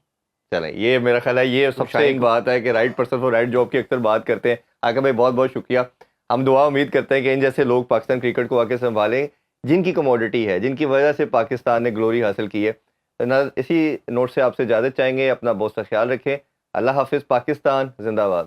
چلیں یہ میرا خیال ہے یہ سب سے ایک بات ہے کہ right person for right job کی اکثر بات کرتے ہیں. آقا بھائی بہت بہت شکریہ. ہم دعا امید کرتے ہیں کہ ان جیسے لوگ پاکستان کرکٹ کو آ کے سنبھالیں جن کی کموڈٹی ہے، جن کی وجہ سے پاکستان نے گلوری حاصل کی ہے. اسی نوٹ سے آپ سے اجازت چاہیں گے. اپنا بہت سا خیال رکھیں. اللہ حافظ. پاکستان زندہ باد.